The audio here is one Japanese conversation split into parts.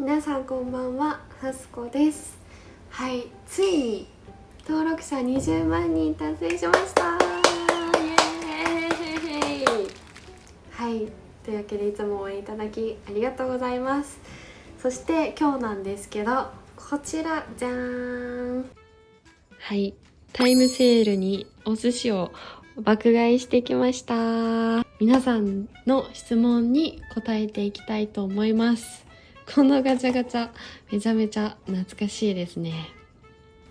皆さんこんばんは、はすこです。はい、ついに登録者20万人達成しました。イエーイ。はい、というわけでいつも応援いただきありがとうございます。そして今日なんですけど、こちらじゃーん。はい、タイムセールにお寿司を爆買いしてきました。皆さんの質問に答えていきたいと思います。このガチャガチャめちゃめちゃ懐かしいですね。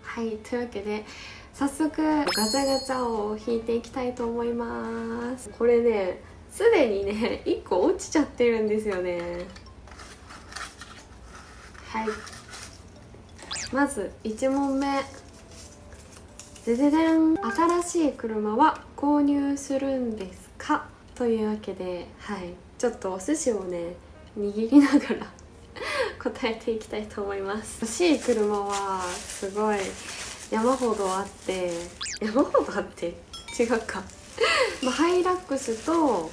はい、というわけで早速ガチャガチャを引いていきたいと思います。これね、すでにね1個落ちちゃってるんですよね。はい、まず1問目、でででん。新しい車は購入するんですか、というわけで、はい、ちょっとお寿司をね握りながら答えていきたいと思います。欲しい車はすごい山ほどあって、違うかハイラックスと、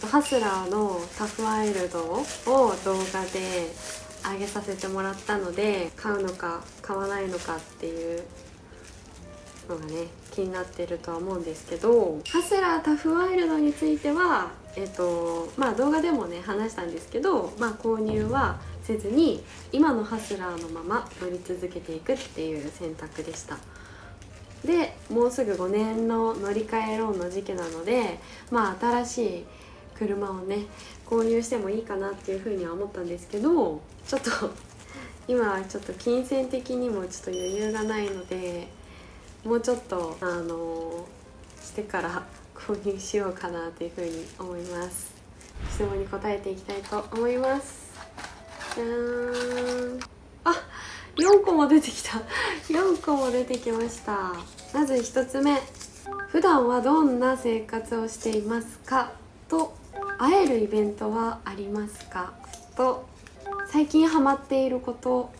ハスラーのタフワイルドを動画で上げさせてもらったので、買うのか買わないのかっていうのがね気になってるとは思うんですけど、ハスラータフワイルドについては動画でもね話したんですけど、購入はせずに今のハスラーのまま乗り続けていくっていう選択でした。でもうすぐ5年の乗り換えローンの時期なので、新しい車をね購入してもいいかなっていうふうには思ったんですけど、ちょっと今はちょっと金銭的にもちょっと余裕がないので、もうちょっとしてから購入しようかなというふうに思います。質問に答えていきたいと思います。じゃーん。あ、4個も出てきた4個も出てきました。まず1つ目、普段はどんな生活をしていますかと、会えるイベントはありますかと、最近ハマっていること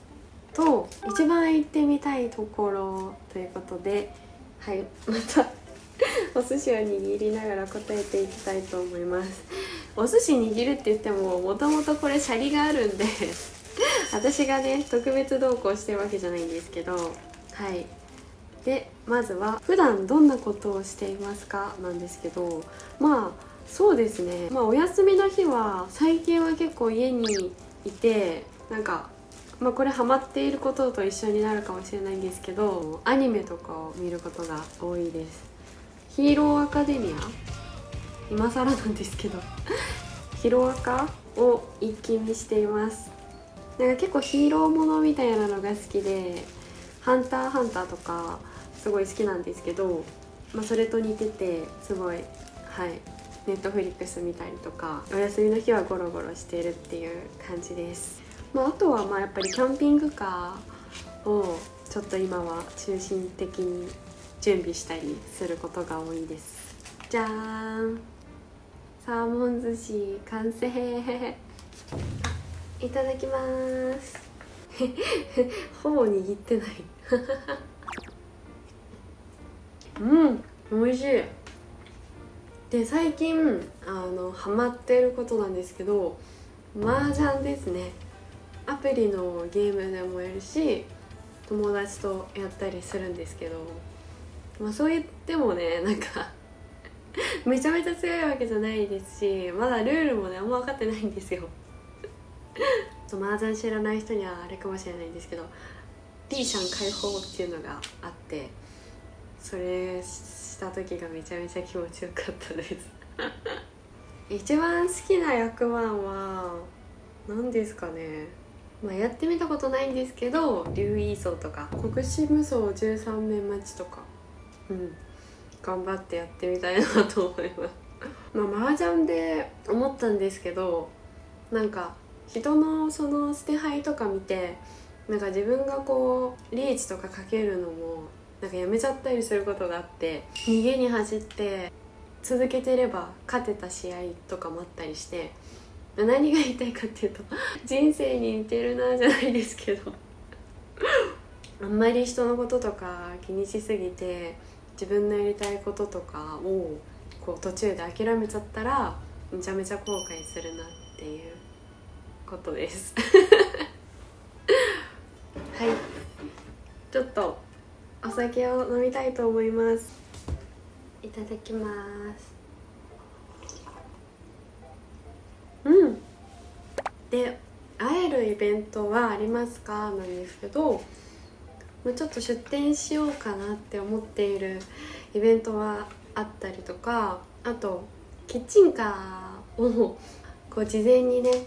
と、一番行ってみたいところということで、はい、またお寿司を握りながら答えていきたいと思います。お寿司握るって言っても、もともとこれシャリがあるんで私がね特別同行してるわけじゃないんですけど、はい。でまずは普段どんなことをしていますかなんですけど、そうですね、お休みの日は最近は結構家にいて、これハマっていることと一緒になるかもしれないんですけど、アニメとかを見ることが多いです。ヒーローアカデミア、今更なんですけどヒロアカを一気見しています。結構ヒーローものみたいなのが好きで、ハンターハンターとかすごい好きなんですけど、それと似ててすごい、はい、ネットフリックス見たりとか、お休みの日はゴロゴロしているっていう感じです。あとはやっぱりキャンピングカーをちょっと今は中心的に準備したりすることが多いです。じゃーん、サーモン寿司完成いただきますほぼ握ってない美味しい。で最近ハマってることなんですけど、麻雀ですね。アプリのゲームでもやるし、友達とやったりするんですけど、そう言ってもねめちゃめちゃ強いわけじゃないですし、まだルールもねあんま分かってないんですよ麻雀知らない人にはあれかもしれないんですけど、 D さん解放っていうのがあって、それした時がめちゃめちゃ気持ちよかったです一番好きな役満は何ですかね。やってみたことないんですけど、竜イーソーとか国士無双13面待ちとか、頑張ってやってみたいなと思います麻雀で思ったんですけど、人のその捨て牌とか見て、自分がこうリーチとかかけるのもやめちゃったりすることがあって、逃げに走って続けてれば勝てた試合とかもあったりして、何が言いたいかっていうと人生に似てるなじゃないですけどあんまり人のこととか気にしすぎて、自分のやりたいこととかをこう途中で諦めちゃったらめちゃめちゃ後悔するなっていうこことですはい、ちょっとお酒を飲みたいと思います。いただきます。で、会えるイベントはありますかなんですけど、ちょっと出店しようかなって思っているイベントはあったりとか、あとキッチンカーをこう事前にね、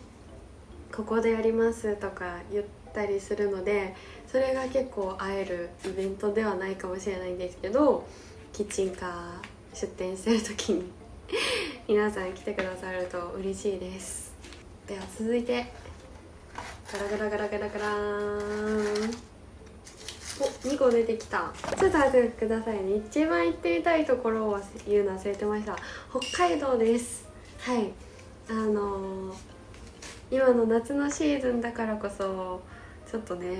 ここでやりますとか言ったりするので、それが結構会えるイベントではないかもしれないんですけど、キッチンカー出店してる時に皆さん来てくださると嬉しいです。では続いてガラガラガラガラガラーン、お、2個出てきた。ちょっと待ってくださいね。一番行ってみたいところを言うの忘れてました。北海道です。はい、今の夏のシーズンだからこそちょっとね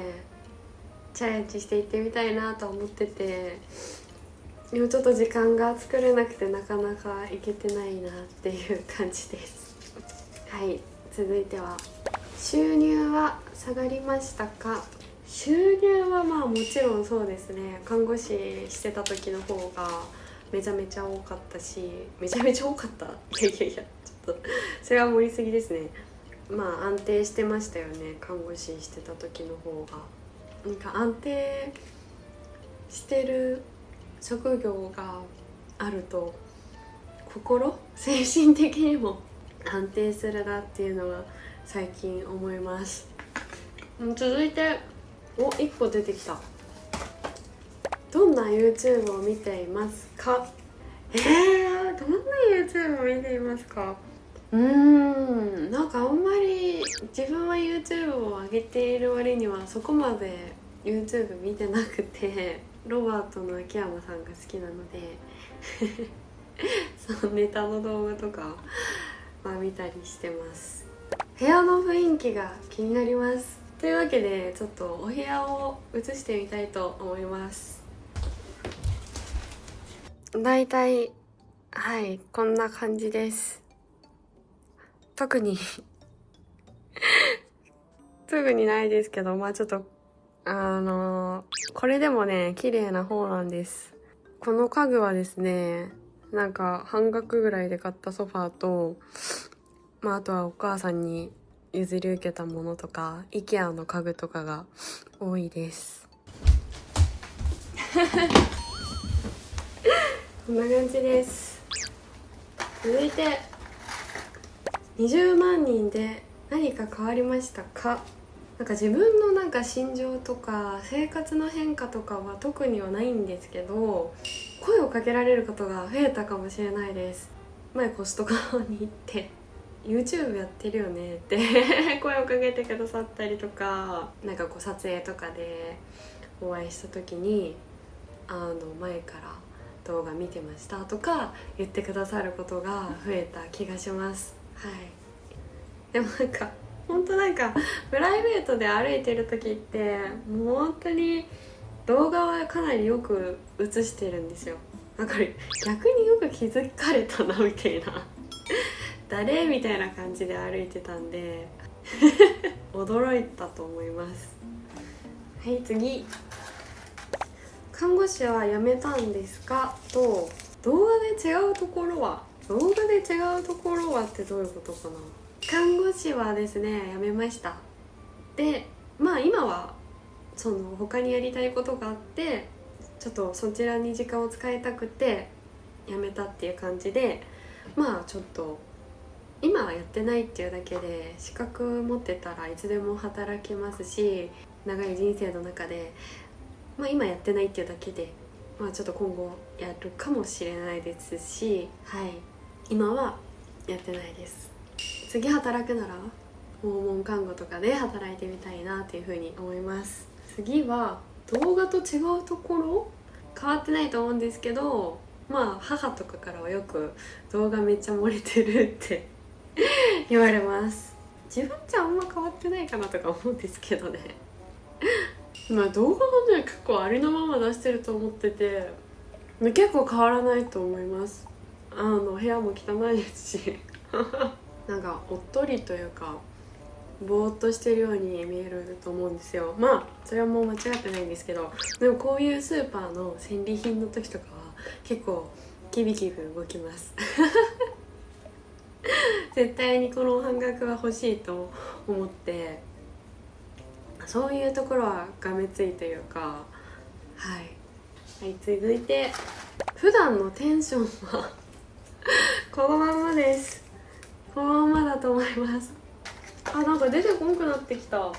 チャレンジして行ってみたいなと思ってて、でもちょっと時間が作れなくてなかなか行けてないなっていう感じです。はい、続いては収入は下がりましたか。収入はまあもちろんそうですね。看護師してた時の方がめちゃめちゃ多かったし、めちゃめちゃ多かった、いやちょっとそれは盛りすぎですね。まあ安定してましたよね、看護師してた時の方が。なんか安定してる職業があると精神的にも安定するなっていうのは最近思います。続いて1個出てきた。どんな YouTube を見ていますか。どんな YouTube を見ていますか。なんかあんまり自分は YouTube を上げている割にはそこまで YouTube 見てなくて、ロバートの秋山さんが好きなのでそのネタの動画とか、見たりしてます。部屋の雰囲気が気になります。というわけでちょっとお部屋を映してみたいと思います。だいたいはいこんな感じです。特に特にないですけど、ちょっとこれでもね綺麗な方なんです。この家具はですね、なんか半額ぐらいで買ったソファーと、あとはお母さんに譲り受けたものとか IKEA の家具とかが多いですこんな感じです。続いて20万人で何か変わりましたか。なんか自分のなんか心情とか生活の変化とかは特にはないんですけど、声をかけられることが増えたかもしれないです。前コストコに行ってYouTube やってるよねって声をかけてくださったりとか、なんかこう撮影とかでお会いした時に前から動画見てましたとか言ってくださることが増えた気がします。はい。でもなんか本当なんかプライベートで歩いてる時ってもう本当に動画はかなりよく映してるんですよ。なんか逆によく気づかれたなみたいな誰みたいな感じで歩いてたんで驚いたと思います。はい、次。看護師は辞めたんですかと、動画で違うところはってどういうことかな。看護師はですね辞めました。で今はその他にやりたいことがあって、ちょっとそちらに時間を使いたくて辞めたっていう感じで、ちょっと今はやってないっていうだけで、資格持ってたらいつでも働けますし、長い人生の中で、今やってないっていうだけで、ちょっと今後やるかもしれないですし、はい、今はやってないです。次働くなら訪問看護とかで働いてみたいなっていうふうに思います。次は動画と違うところ、変わってないと思うんですけど、母とかからはよく動画めっちゃ漏れてるって言われます。自分じゃあんま変わってないかなとか思うんですけどね動画はね結構ありのまま出してると思ってて、結構変わらないと思います。部屋も汚いですしなんかおっとりというか、ぼーっとしてるように見えると思うんですよ。まあそれはもう間違ってないんですけど、でもこういうスーパーの戦利品の時とかは結構キビキビ動きます絶対にこの半額は欲しいと思って、そういうところはがめついというか、はい、はい、続いて普段のテンションはこのまんまです。このままだと思います。あ、なんか出てこんくなってきた。こ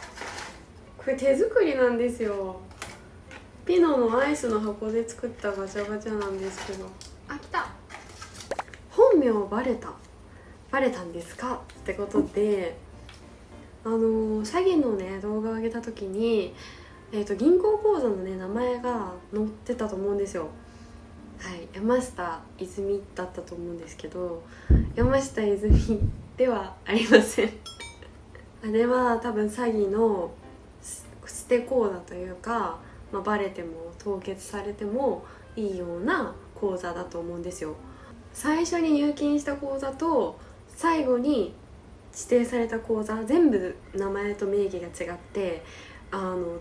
れ手作りなんですよ。ピノのアイスの箱で作ったガチャガチャなんですけど、あ、来た。本名バレたんですかってことで、詐欺のね動画を上げた時に、銀行口座のね名前が載ってたと思うんですよ。はい、山下泉だったと思うんですけど、山下泉ではありませんあれは多分詐欺の捨て口座というか、バレても凍結されてもいいような口座だと思うんですよ。最初に入金した口座と最後に指定された口座、全部名前と名義が違って、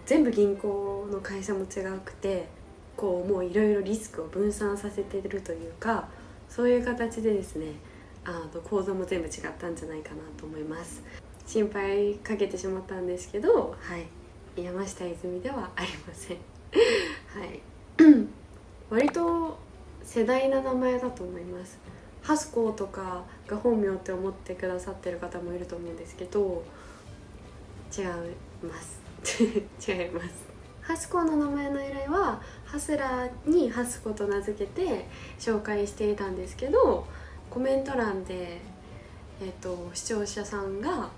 全部銀行の会社も違くて、こうもういろいろリスクを分散させてるというか、そういう形でですね、口座も全部違ったんじゃないかなと思います。心配かけてしまったんですけど、はい、山下泉ではありませんはい割と世代な名前だと思います。ハスコとかが本名って思ってくださってる方もいると思うんですけど、違います違います。ハスコの名前の由来はハスラーにハスコと名付けて紹介していたんですけど、コメント欄で、視聴者さんが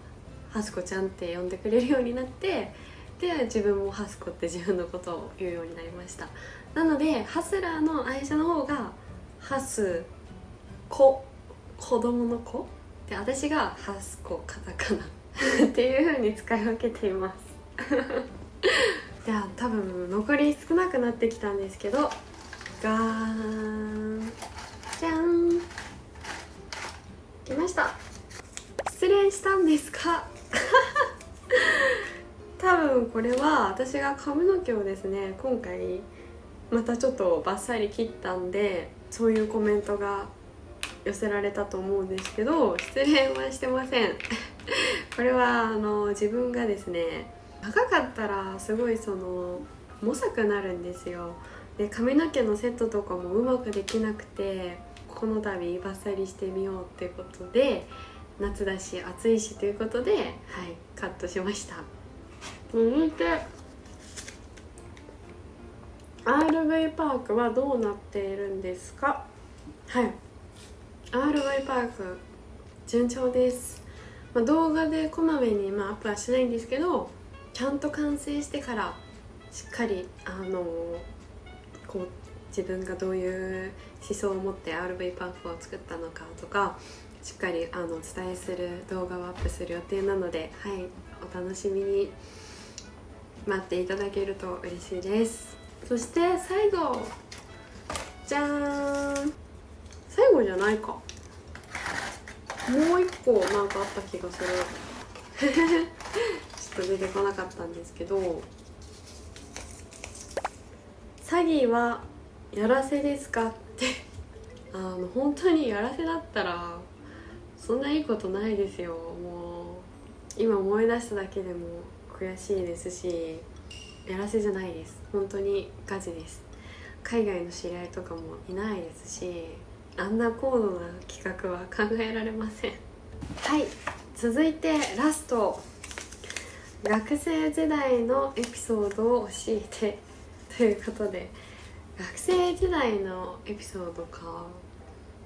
ハスコちゃんって呼んでくれるようになって、で自分もハスコって自分のことを言うようになりました。なのでハスラーの愛車の方がハス子供の子で、私がハスコカタカナっていう風に使い分けていますでは多分残り少なくなってきたんですけど、ガーンじゃん、来ました。失恋したんですか多分これは私が髪の毛をですね、今回またちょっとバッサリ切ったんで、そういうコメントが寄せられたと思うんですけど、失恋はしてませんこれは自分がですね、長かったらすごいもさくなるんですよ。で髪の毛のセットとかもうまくできなくて、この度バッサリしてみようっていうことで、夏だし暑いしということで、はい、カットしました。続いて RV パークはどうなっているんですか。はい、 RV パーク順調です。動画でこまめにアップはしないんですけど、ちゃんと完成してからしっかりこう自分がどういう思想を持って RV パークを作ったのかとか、しっかりお伝えする動画をアップする予定なので、はい、お楽しみに待っていただけると嬉しいです。そして最後、じゃーん、最後じゃないか、もう一個なんかあった気がするちょっと出てこなかったんですけど、詐欺はやらせですかって本当にやらせだったらそんないいことないですよ。もう今思い出しただけでも悔しいですし、やらせじゃないです。本当にガチです。海外の知り合いとかもいないですし、あんな高度な企画は考えられません。はい、続いてラスト、学生時代のエピソードを教えてということで、学生時代のエピソードか、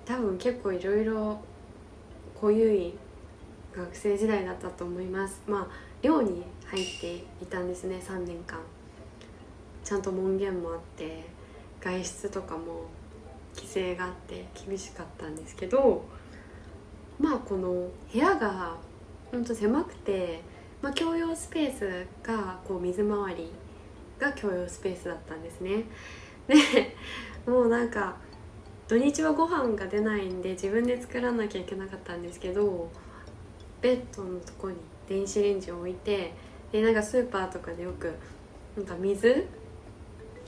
多分結構いろいろ濃ゆい学生時代だったと思います。寮に入っていたんですね、3年間。ちゃんと門限もあって外出とかも規制があって厳しかったんですけど、この部屋がほんと狭くて、共用スペースが水回りが共用スペースだったんですね。でもうなんか土日はご飯が出ないんで自分で作らなきゃいけなかったんですけど、ベッドのとこに電子レンジを置いて、でなんかスーパーとかでよくなんか水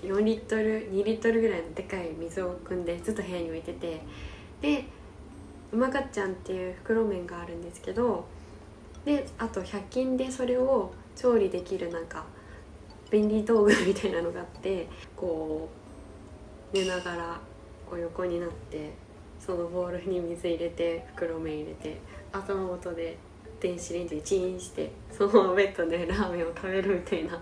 4リットル2リットルぐらいのでかい水を汲んでずっと部屋に置いてて、でうまかっちゃんっていう袋麺があるんですけど、であと100均でそれを調理できるなんか便利道具みたいなのがあって、こう寝ながらこう横になってそのボウルに水入れて袋麺入れて頭元で電子レンジでチンしてそのままベッドでラーメンを食べるみたいな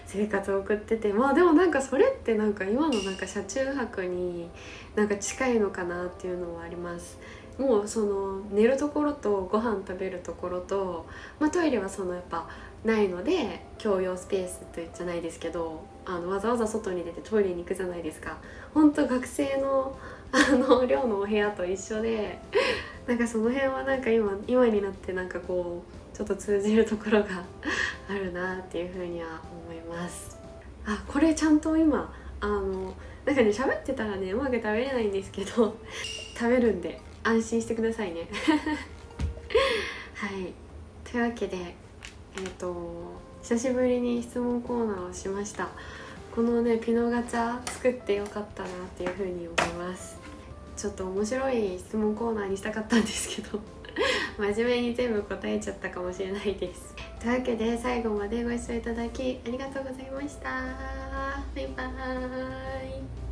生活を送ってて、まあでもなんかそれってなんか今のなんか車中泊になんか近いのかなっていうのはあります。もうその寝るところとご飯食べるところと、まあ、トイレはそのやっぱないので共用スペースってじゃないですけど、わざわざ外に出てトイレに行くじゃないですか。本当学生の寮のお部屋と一緒で、なんかその辺はなんか今になってなんかこうちょっと通じるところがあるなっていうふうには思います。あ、これちゃんと今なんかね喋ってたらねうまく食べれないんですけど食べるんで安心してくださいねはい、というわけで久しぶりに質問コーナーをしました。このねピノガチャ作ってよかったなっていうふうに思います。ちょっと面白い質問コーナーにしたかったんですけど真面目に全部答えちゃったかもしれないです。というわけで最後までご視聴いただきありがとうございました。バイバーイ。